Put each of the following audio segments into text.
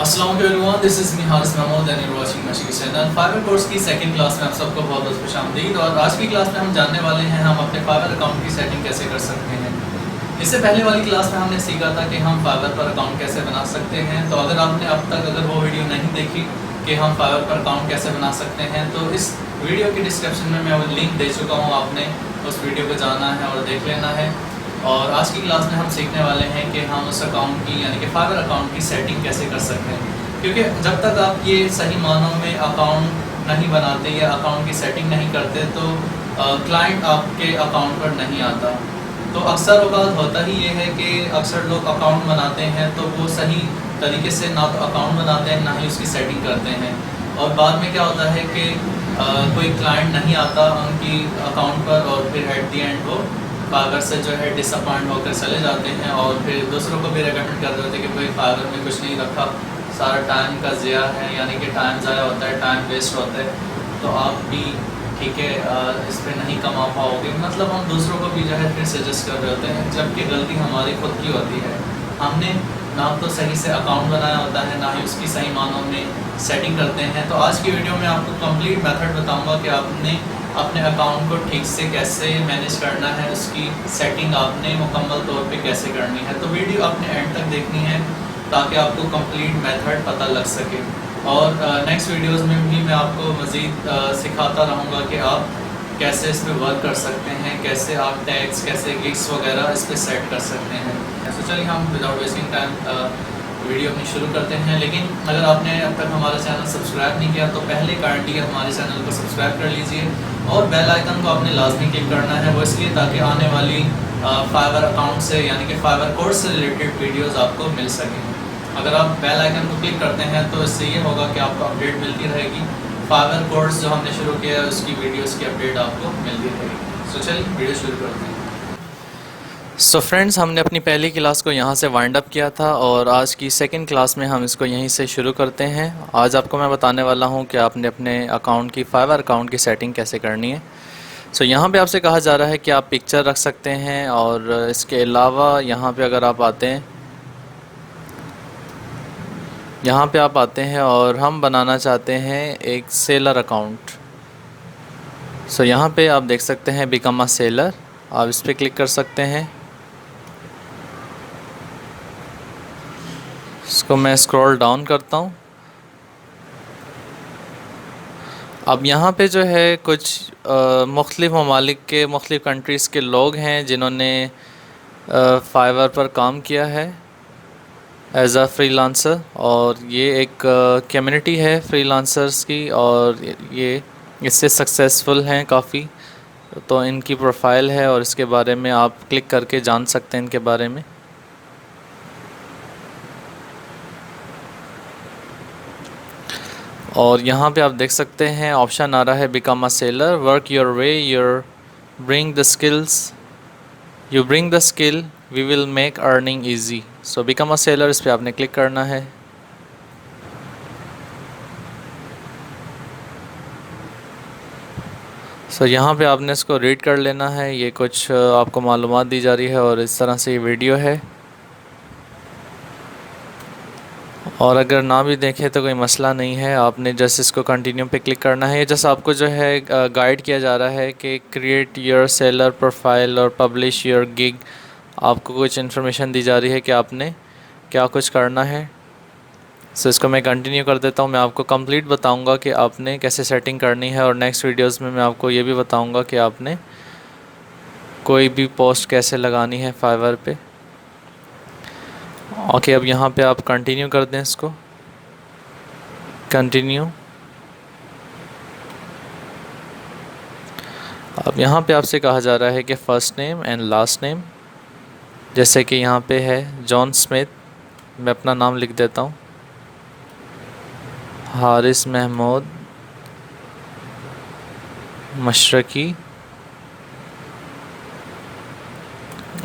अस्सलाम वालेकुम, this is me Haris Mahmood and you watching मशीकी चैनल। फाइवर कोर्स की सेकंड क्लास में आप सबको बहुत बहुत खुशामदीद। और आज की क्लास में हम जानने वाले हैं हम अपने फाइवर अकाउंट की सेटिंग कैसे कर सकते हैं। इससे पहले वाली क्लास में हमने सीखा था कि हम फाइवर पर अकाउंट कैसे बना सकते हैं। तो अगर आपने अब तक वो वीडियो नहीं देखी कि हम फाइवर पर अकाउंट कैसे बना सकते हैं, तो इस वीडियो के डिस्क्रिप्शन में मैं वो लिंक दे चुका हूँ, आपने उस वीडियो को जाना है और देख लेना है। और आज की क्लास में हम सीखने वाले हैं कि हम उस अकाउंट की यानी कि फाइवर अकाउंट की सेटिंग कैसे कर सकते हैं। क्योंकि जब तक आप ये सही मानों में अकाउंट नहीं बनाते या अकाउंट की सेटिंग नहीं करते तो क्लाइंट आपके अकाउंट पर नहीं आता। तो अक्सर बात होता ही ये है कि अक्सर लोग अकाउंट बनाते हैं तो वो सही तरीके से ना तो अकाउंट बनाते हैं ना ही उसकी सेटिंग करते हैं। और बाद में क्या होता है कि कोई क्लाइंट नहीं आता उनकी अकाउंट पर और फिर एट दी एंड वो फाइवर से जो है डिसअपॉइंट होकर चले जाते हैं और फिर दूसरों को भी रिकमेंड कर देते हैं कि भाई फाइवर में कुछ नहीं रखा, सारा टाइम का ज़िया है, यानी कि टाइम ज़ाया होता है, टाइम वेस्ट होता है। तो आप भी ठीक है इस पर नहीं कमा पाओगे। मतलब हम दूसरों को भी जो है फिर सजेस्ट कर रहे होते हैं, जबकि गलती हमारी खुद की होती है। हमने ना तो सही से अकाउंट बनाया होता है ना ही उसकी सही मानों में सेटिंग करते हैं। तो आज की वीडियो में आपको कंप्लीट मेथड बताऊंगा कि आपने अपने अकाउंट को ठीक से कैसे मैनेज करना है, उसकी सेटिंग आपने मुकम्मल तौर पे कैसे करनी है। तो वीडियो आपने एंड तक देखनी है ताकि आपको कंप्लीट मेथड पता लग सके। और नेक्स्ट वीडियोस में भी मैं आपको मज़ीद सिखाता रहूँगा कि आप कैसे इस पर वर्क कर सकते हैं, कैसे आप टैग्स, कैसे गिग्स वगैरह इस पर सेट कर सकते हैं। तो चलिए हम विदाउट वेस्टिंग टाइम वीडियो अपनी शुरू करते हैं। लेकिन अगर आपने अब तक हमारा चैनल सब्सक्राइब नहीं किया तो पहले काइंडली हमारे चैनल को सब्सक्राइब कर लीजिए और बेल आइकन को आपने लाजमी क्लिक करना है। वो इसलिए ताकि आने वाली फाइवर अकाउंट से यानी कि फाइवर कोर्स से रिलेटेड वीडियोस आपको मिल सकें। अगर आप बेल आइकन को क्लिक करते हैं तो इससे ये होगा कि आपको अपडेट मिलती रहेगी। फाइवर कोर्स जो हमने शुरू किया है उसकी वीडियोज़ की अपडेट आपको मिलती रहेगी। सो चलिए वीडियो शुरू करते हैं। सो फ्रेंड्स, हमने अपनी पहली क्लास को यहाँ से वाइंड अप किया था और आज की सेकंड क्लास में हम इसको यहीं से शुरू करते हैं। आज आपको मैं बताने वाला हूँ कि आपने अपने अकाउंट की फाइवर अकाउंट की सेटिंग कैसे करनी है। सो यहाँ पे आपसे कहा जा रहा है कि आप पिक्चर रख सकते हैं और इसके अलावा यहाँ पे अगर आप आते हैं, यहाँ पे आप आते हैं और हम बनाना चाहते हैं एक सेलर अकाउंट। सो यहाँ पे आप देख सकते हैं बिकम अ सेलर, आप इस पर क्लिक कर सकते हैं। इसको मैं स्क्रॉल डाउन करता हूँ। अब यहाँ पे जो है कुछ मुख्तलिफ़ ममालिक के मुख्तलिफ़ कंट्रीज़ के लोग हैं जिन्होंने फाइवर पर काम किया है एज अ फ्रीलांसर। और ये एक कम्युनिटी है फ्रीलांसर्स की और ये इससे सक्सेसफुल हैं काफ़ी। तो इनकी प्रोफाइल है और इसके बारे में आप क्लिक करके जान सकते हैं इनके बारे में। और यहाँ पे आप देख सकते हैं ऑप्शन आ रहा है become a seller, work your way, your bring the skills, you bring the skill, we will make earning easy. So become a seller, इस पर आपने क्लिक करना है। सो यहाँ पे आपने इसको रीड कर लेना है। ये कुछ आपको मालूमात दी जा रही है और इस तरह से ये वीडियो है। और अगर ना भी देखें तो कोई मसला नहीं है, आपने जस्ट इसको कंटिन्यू पे क्लिक करना है। जस्ट आपको जो है गाइड किया जा रहा है कि क्रिएट योर सेलर प्रोफाइल और पब्लिश योर गिग। आपको कुछ इन्फॉर्मेशन दी जा रही है कि आपने क्या कुछ करना है। सो इसको मैं कंटिन्यू कर देता हूँ। मैं आपको कंप्लीट बताऊँगा कि आपने कैसे सेटिंग करनी है और नेक्स्ट वीडियोज़ में मैं आपको ये भी बताऊँगा कि आपने कोई भी पोस्ट कैसे लगानी है फाइवर पे। ओके, अब यहाँ पे आप कंटिन्यू कर दें इसको, कंटिन्यू। अब यहाँ पे आपसे कहा जा रहा है कि first name and last name, जैसे कि यहाँ पे है जॉन स्मिथ, मैं अपना नाम लिख देता हूँ, हारिस महमूद मशरकी।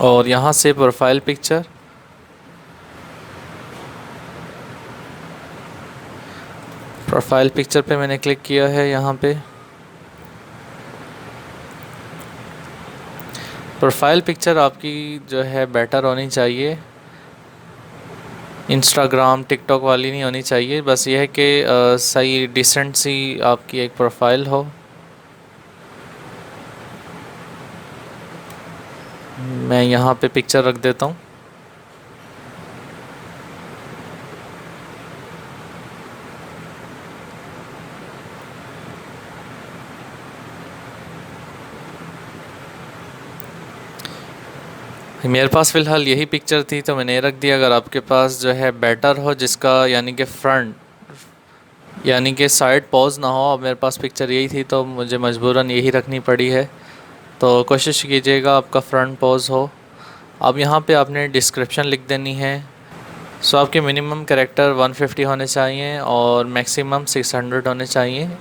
और यहाँ से प्रोफाइल पिक्चर, प्रोफाइल पिक्चर पे मैंने क्लिक किया है। यहाँ पे प्रोफाइल पिक्चर आपकी जो है बेटर होनी चाहिए। इंस्टाग्राम टिकटॉक वाली नहीं होनी चाहिए, बस ये है कि सही डिसेंट सी आपकी एक प्रोफाइल हो। मैं यहाँ पे पिक्चर रख देता हूँ। मेरे पास फ़िलहाल यही पिक्चर थी तो मैंने ये रख दिया। अगर आपके पास जो है बेटर हो, जिसका यानी कि फ्रंट यानी कि साइड पॉज ना हो, अब मेरे पास पिक्चर यही थी तो मुझे मजबूरन यही रखनी पड़ी है। तो कोशिश कीजिएगा आपका फ्रंट पॉज हो। अब यहाँ पे आपने डिस्क्रिप्शन लिख देनी है। सो आपके मिनिमम कैरेक्टर 150 होने चाहिए और मैक्सिमम 600 होने चाहिए।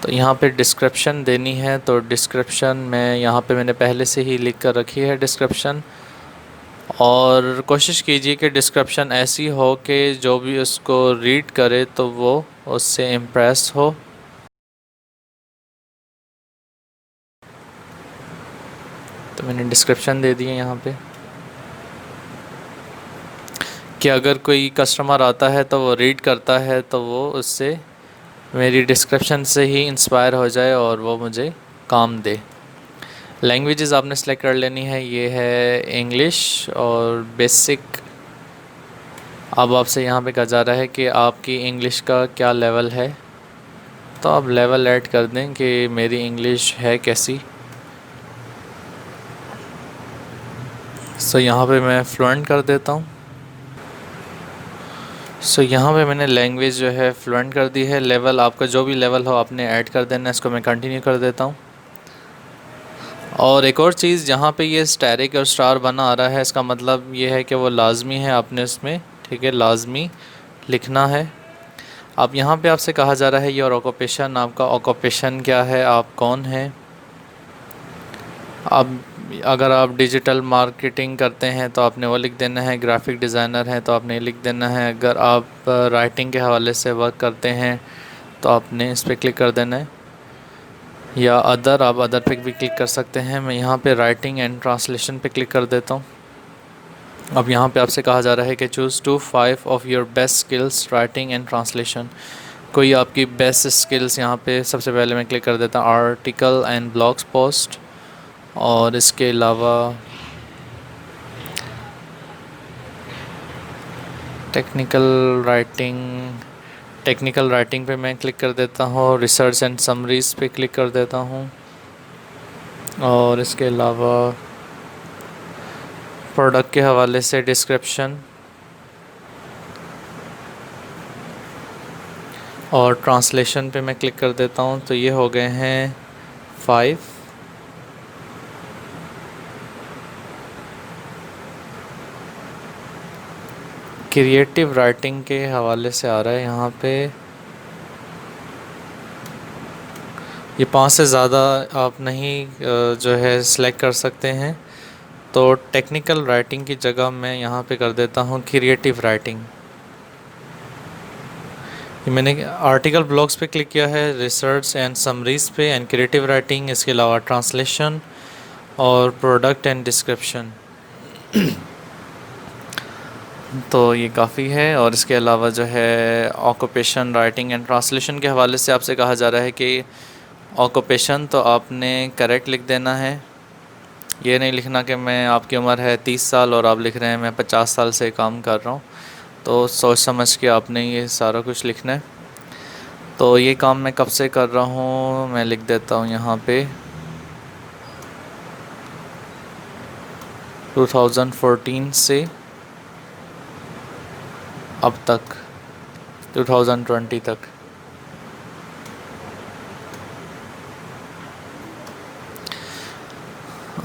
तो यहाँ पे डिस्क्रिप्शन देनी है, तो डिस्क्रिप्शन में यहाँ पे मैंने पहले से ही लिख कर रखी है डिस्क्रिप्शन। और कोशिश कीजिए कि डिस्क्रिप्शन ऐसी हो कि जो भी उसको रीड करे तो वो उससे इम्प्रेस हो। तो मैंने डिस्क्रिप्शन दे दी है यहाँ पे कि अगर कोई कस्टमर आता है तो वो रीड करता है तो वो उससे मेरी डिस्क्रिप्शन से ही इंस्पायर हो जाए और वो मुझे काम दे। लैंग्वेजेस आपने सेलेक्ट कर लेनी है, ये है इंग्लिश और बेसिक। अब आपसे यहाँ पे कहा जा रहा है कि आपकी इंग्लिश का क्या लेवल है, तो आप लेवल ऐड कर दें कि मेरी इंग्लिश है कैसी। सो यहाँ पे मैं फ्लुएंट कर देता हूँ। सो यहाँ पे मैंने लैंग्वेज जो है फ्लुएंट कर दी है। लेवल आपका जो भी लेवल हो आपने ऐड कर देना है। इसको मैं कंटिन्यू कर देता हूँ। और एक और चीज़, जहाँ पे ये स्टैरिक और स्टार बना आ रहा है, इसका मतलब ये है कि वो लाजमी है आपने उसमें, ठीक है, लाजमी लिखना है। अब यहाँ पे आपसे कहा जा रहा है योर ऑक्यूपेशन, आपका ऑक्यूपेशन क्या है, आप कौन हैं। अब अगर आप डिजिटल मार्केटिंग करते हैं तो आपने वो लिख देना है। ग्राफिक डिज़ाइनर हैं तो आपने लिख देना है। अगर आप राइटिंग के हवाले से वर्क करते हैं तो आपने इस पर क्लिक कर देना है, या अदर, आप अदर पे भी क्लिक कर सकते हैं। मैं यहाँ पे राइटिंग एंड ट्रांसलेशन पे क्लिक कर देता हूँ। अब यहाँ पे आपसे कहा जा रहा है कि choose 5 of your best skills writing and translation. कोई आपकी बेस्ट स्किल्स यहाँ पे सबसे पहले मैं क्लिक कर देता हूँ, आर्टिकल एंड ब्लॉग्स पोस्ट। और इसके अलावा टेक्निकल राइटिंग पे मैं क्लिक कर देता हूँ। रिसर्च एंड समरीज़ पे क्लिक कर देता हूँ। और इसके अलावा प्रोडक्ट के हवाले से डिस्क्रिप्शन और ट्रांसलेशन पे मैं क्लिक कर देता हूँ। तो ये हो गए हैं 5। क्रिएटिव राइटिंग के हवाले से आ रहा है यहाँ पे। ये 5 से ज़्यादा आप नहीं जो है सिलेक्ट कर सकते हैं। तो टेक्निकल राइटिंग की जगह मैं यहाँ पे कर देता हूँ क्रिएटिव राइटिंग। ये मैंने आर्टिकल ब्लॉग्स पे क्लिक किया है, रिसर्च एंड समरीज़ पे एंड क्रिएटिव राइटिंग, इसके अलावा ट्रांसलेशन और प्रोडक्ट एंड डिस्क्रिप्शन। तो ये काफ़ी है। और इसके अलावा जो है ऑक्यूपेशन, राइटिंग एंड ट्रांसलेशन के हवाले से आपसे कहा जा रहा है कि ऑक्यूपेशन तो आपने करेक्ट लिख देना है। ये नहीं लिखना कि मैं, आपकी उम्र है 30 साल और आप लिख रहे हैं मैं 50 साल से काम कर रहा हूँ। तो सोच समझ के आपने ये सारा कुछ लिखना है। तो ये काम मैं कब से कर रहा हूँ मैं लिख देता हूँ यहाँ पे 2014 से अब तक 2020 तक।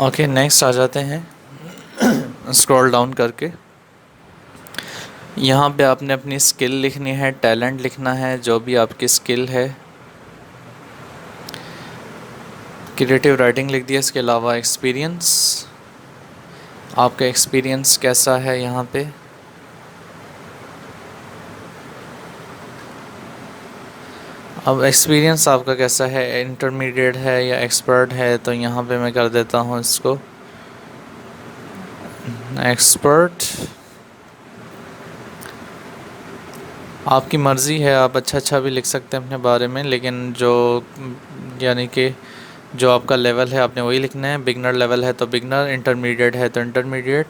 ओके, नेक्स्ट आ जाते हैं। स्क्रॉल डाउन करके यहाँ पे आपने अपनी स्किल लिखनी है, टैलेंट लिखना है, जो भी आपकी स्किल है। क्रिएटिव राइटिंग लिख दिया। इसके अलावा एक्सपीरियंस, आपका एक्सपीरियंस कैसा है यहाँ पे। अब एक्सपीरियंस आपका कैसा है, इंटरमीडिएट है या एक्सपर्ट है, तो यहाँ पे मैं कर देता हूँ इसको एक्सपर्ट, आपकी मर्ज़ी है, आप अच्छा अच्छा भी लिख सकते हैं अपने बारे में, लेकिन जो यानी कि जो आपका लेवल है आपने वही लिखना है। बिगनर लेवल है तो बिगनर, इंटरमीडिएट है तो इंटरमीडिएट,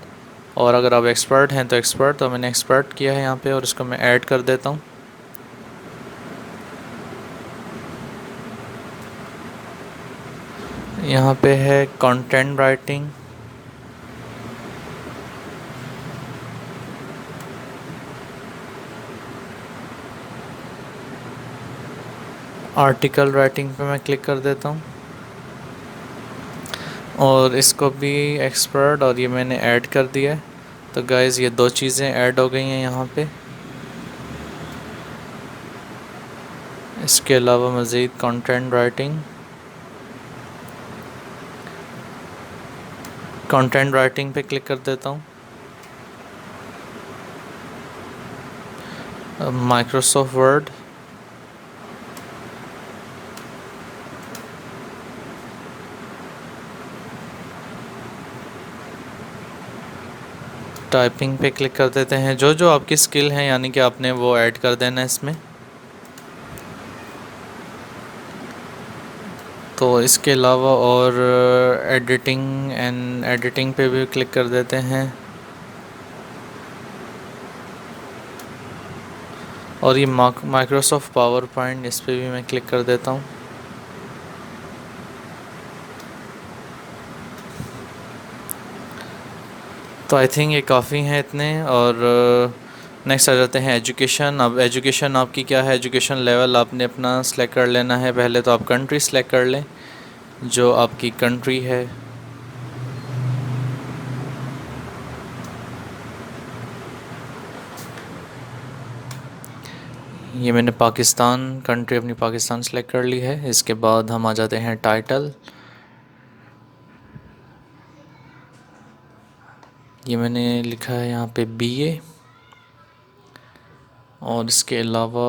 और अगर आप एक्सपर्ट हैं तो एक्सपर्ट। तो मैंने एक्सपर्ट किया है यहाँ पे और इसको मैं ऐड कर देता हूँ। यहाँ पे है कंटेंट राइटिंग, आर्टिकल राइटिंग पे मैं क्लिक कर देता हूँ और इसको भी एक्सपर्ट, और ये मैंने ऐड कर दिया है। तो गाइज़ ये दो चीज़ें ऐड हो गई हैं यहाँ पे। इसके अलावा मज़ीद कंटेंट राइटिंग, कंटेंट राइटिंग पे क्लिक कर देता हूँ। माइक्रोसॉफ्ट वर्ड, टाइपिंग पे क्लिक कर देते हैं। जो जो आपकी स्किल है यानी कि आपने वो ऐड कर देना है इसमें। तो इसके अलावा और एडिटिंग एंड एडिटिंग पे भी क्लिक कर देते हैं। और ये माइक्रोसॉफ्ट पावर पॉइंट, इस पे भी मैं क्लिक कर देता हूँ। तो आई थिंक ये काफ़ी हैं इतने। और नेक्स्ट आ जाते हैं एजुकेशन। अब एजुकेशन आपकी क्या है, एजुकेशन लेवल आपने अपना सेलेक्ट कर लेना है। पहले तो आप कंट्री सेलेक्ट कर लें, जो आपकी कंट्री है। ये मैंने पाकिस्तान कंट्री अपनी पाकिस्तान सेलेक्ट कर ली है। इसके बाद हम आ जाते हैं टाइटल। ये मैंने लिखा है यहाँ पे बीए, और इसके अलावा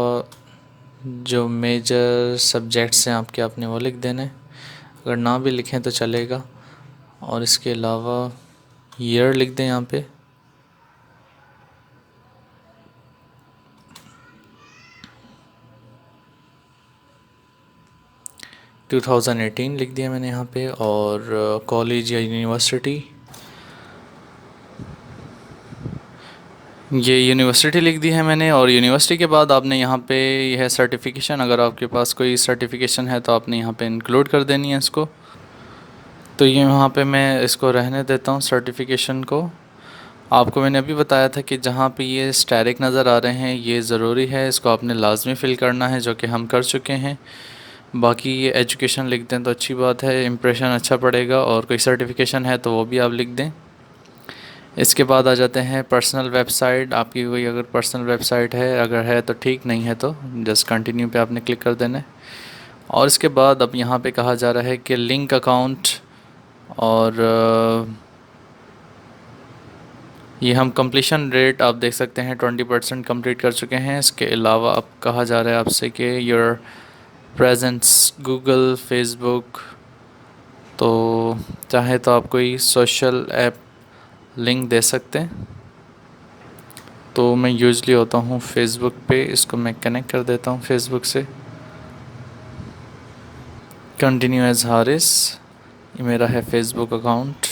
जो मेजर सब्जेक्ट्स हैं आपके, आपने वो लिख देने। अगर ना भी लिखें तो चलेगा। और इसके अलावा ईयर लिख दें यहाँ पे। टू 2018 लिख दिया मैंने यहाँ पे। और कॉलेज या यूनिवर्सिटी, ये यूनिवर्सिटी लिख दी है मैंने। और यूनिवर्सिटी के बाद आपने यहाँ पे यह सर्टिफिकेशन, अगर आपके पास कोई सर्टिफिकेशन है तो आपने यहाँ पे इंक्लूड कर देनी है इसको। तो ये यहाँ पे मैं इसको रहने देता हूँ सर्टिफिकेशन को। आपको मैंने अभी बताया था कि जहाँ पे ये स्टैरिक नज़र आ रहे हैं ये ज़रूरी है, इसको आपने लाजमी फ़िल करना है, जो कि हम कर चुके हैं। बाकी ये एजुकेशन लिख दें तो अच्छी बात है, इम्प्रेशन अच्छा पड़ेगा। और कोई सर्टिफिकेशन है तो वो भी आप लिख दें। इसके बाद आ जाते हैं पर्सनल वेबसाइट। आपकी कोई अगर पर्सनल वेबसाइट है, अगर है तो ठीक, नहीं है तो जस्ट कंटिन्यू पे आपने क्लिक कर देना है। और इसके बाद अब यहाँ पे कहा जा रहा है कि लिंक अकाउंट, और ये हम कंप्लीशन रेट आप देख सकते हैं 20% कंप्लीट कर चुके हैं। इसके अलावा अब कहा जा रहा है आपसे कि योर प्रेजेंस गूगल, फेसबुक, तो चाहे तो आप कोई सोशल ऐप लिंक दे सकते हैं। तो मैं यूजली होता हूँ फेसबुक पे, इसको मैं कनेक्ट कर देता हूँ फेसबुक से। कंटिन्यू एज हारिस, ये मेरा है फेसबुक अकाउंट।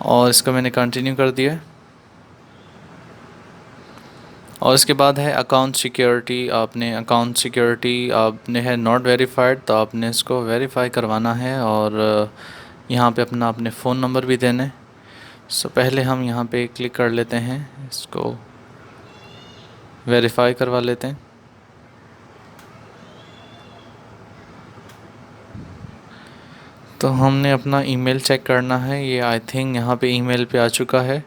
और इसको मैंने कंटिन्यू कर दिया। और इसके बाद है अकाउंट सिक्योरिटी। आपने अकाउंट सिक्योरिटी आपने है नॉट वेरीफाइड, तो आपने इसको वेरीफाई करवाना है। और यहाँ पे अपना आपने फ़ोन नंबर भी देना है। सो पहले हम यहाँ पे क्लिक कर लेते हैं, इसको वेरीफाई करवा लेते हैं। तो हमने अपना ईमेल चेक करना है। ये आई थिंक यहाँ पे ईमेल पे आ चुका है।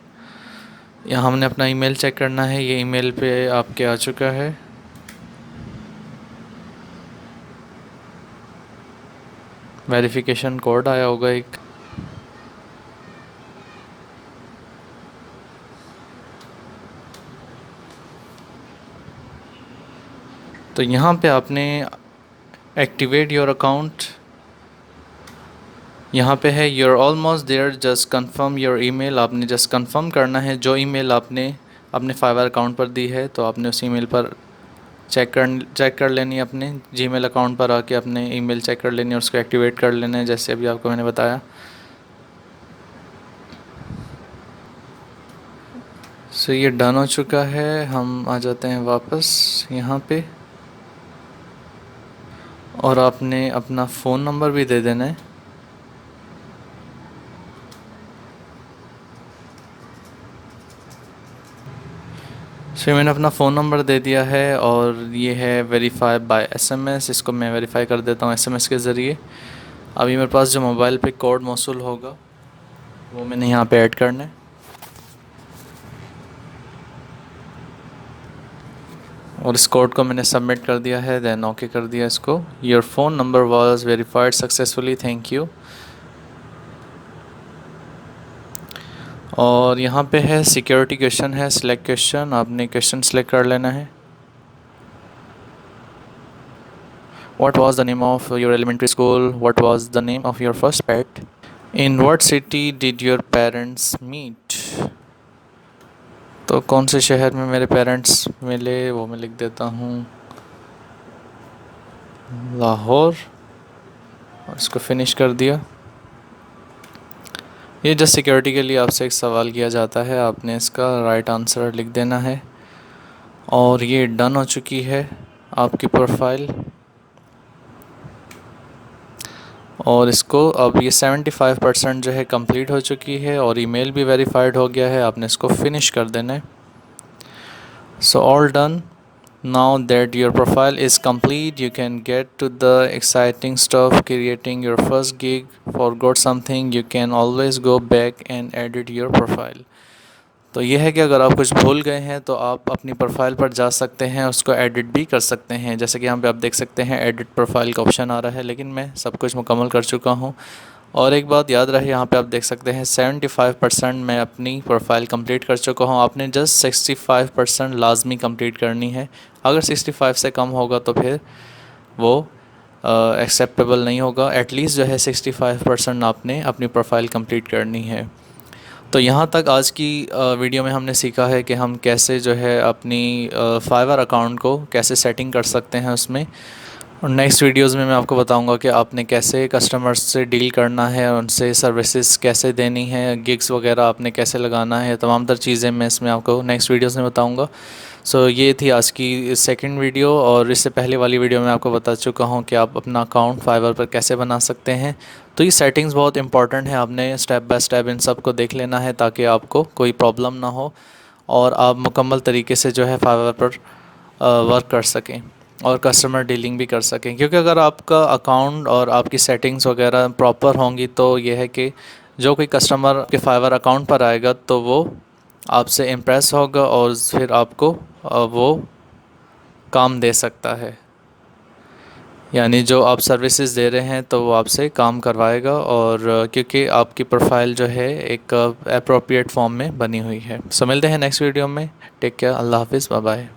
यहाँ हमने अपना ईमेल चेक करना है, ये ईमेल पे आपके आ चुका है। वेरिफिकेशन कोड आया होगा एक। तो यहाँ पे आपने एक्टिवेट योर अकाउंट यहाँ पे है you're almost there, just confirm your email। आपने जस्ट कंफर्म करना है जो ईमेल आपने अपने फाइवर अकाउंट पर दी है, तो आपने उस ईमेल पर चेक कर लेनी है, अपने जीमेल अकाउंट पर आके अपने ईमेल चेक कर लेनी है और उसको एक्टिवेट कर लेना है, जैसे अभी आपको मैंने बताया। सो ये डन हो चुका है। हम आ जाते हैं वापस यहाँ पे, और आपने अपना फ़ोन नंबर भी दे देना है। सो मैंने अपना फ़ोन नंबर दे दिया है, और ये है वेरीफाई बाय एसएमएस। इसको मैं वेरीफाई कर देता हूँ एसएमएस के ज़रिए। अभी मेरे पास जो मोबाइल पे कोड मौसूल होगा वो मैंने यहाँ पे ऐड करना है, और इस कोड को मैंने सबमिट कर दिया है, देन ओके कर दिया इसको। Your phone number was verified successfully, thank you. और यहाँ पे है सिक्योरिटी क्वेश्चन है, सिलेक्ट क्वेश्चन। आपने क्वेश्चन सेलेक्ट कर लेना है। What was the name of your elementary school? What was the name of your first pet? In what city did your parents meet? तो कौन से शहर में मेरे पेरेंट्स मिले, वो मैं लिख देता हूँ लाहौर, और इसको फिनिश कर दिया। ये जस्ट सिक्योरिटी के लिए आपसे एक सवाल किया जाता है, आपने इसका राइट आंसर लिख देना है। और ये डन हो चुकी है आपकी प्रोफाइल, और इसको अब ये 75% जो है कंप्लीट हो चुकी है, और ईमेल भी वेरीफाइड हो गया है। आपने इसको फिनिश कर देना है। So all done. Now that your profile is complete, you can get to the exciting stuff, creating your first gig. Forgot something, you can always go back and edit your profile. तो ये है कि अगर आप कुछ भूल गए हैं तो आप अपनी प्रोफाइल पर जा सकते हैं, उसको एडिट भी कर सकते हैं। जैसे कि यहाँ पे आप देख सकते हैं एडिट प्रोफाइल का ऑप्शन आ रहा है, लेकिन मैं सब कुछ मुकम्मल कर चुका हूँ। और एक बात याद रहे, यहाँ पे आप देख सकते हैं 75% मैं अपनी प्रोफाइल कंप्लीट कर चुका हूँ। आपने जस्ट 65% लाजमी कंप्लीट करनी है। अगर 65 से कम होगा तो फिर वो एक्सेप्टेबल नहीं होगा। एटलीस्ट जो है 65% आपने अपनी प्रोफाइल कंप्लीट करनी है। तो यहाँ तक आज की वीडियो में हमने सीखा है कि हम कैसे जो है अपनी फाइवर अकाउंट को कैसे सेटिंग कर सकते हैं उसमें। और नेक्स्ट वीडियोस में मैं आपको बताऊंगा कि आपने कैसे कस्टमर्स से डील करना है, उनसे सर्विसेज कैसे देनी है, गिग्स वगैरह आपने कैसे लगाना है, तमाम तर चीज़ें मैं इसमें आपको नेक्स्ट वीडियोस में बताऊंगा। सो ये थी आज की सेकंड वीडियो, और इससे पहले वाली वीडियो में आपको बता चुका हूं कि आप अपना अकाउंट फाइवर पर कैसे बना सकते हैं। तो ये सेटिंग्स बहुत इंपॉर्टेंट है, आपने स्टेप बाय स्टेप इन सब को देख लेना है ताकि आपको कोई प्रॉब्लम ना हो और आप मुकम्मल तरीके से जो है फाइवर पर वर्क कर सकें और कस्टमर डीलिंग भी कर सकें। क्योंकि अगर आपका अकाउंट और आपकी सेटिंग्स वगैरह प्रॉपर होंगी तो ये है कि जो कोई कस्टमर आपके फाइवर अकाउंट पर आएगा तो वो आपसे इम्प्रेस होगा और फिर आपको वो काम दे सकता है, यानी जो आप सर्विसेज दे रहे हैं तो वो आपसे काम करवाएगा। और क्योंकि आपकी प्रोफाइल जो है एक अप्रोप्रिएट फॉर्म में बनी हुई है। सो मिलते हैं नेक्स्ट वीडियो में। टेक केयर, अल्लाह हाफिज़, बाय बाय।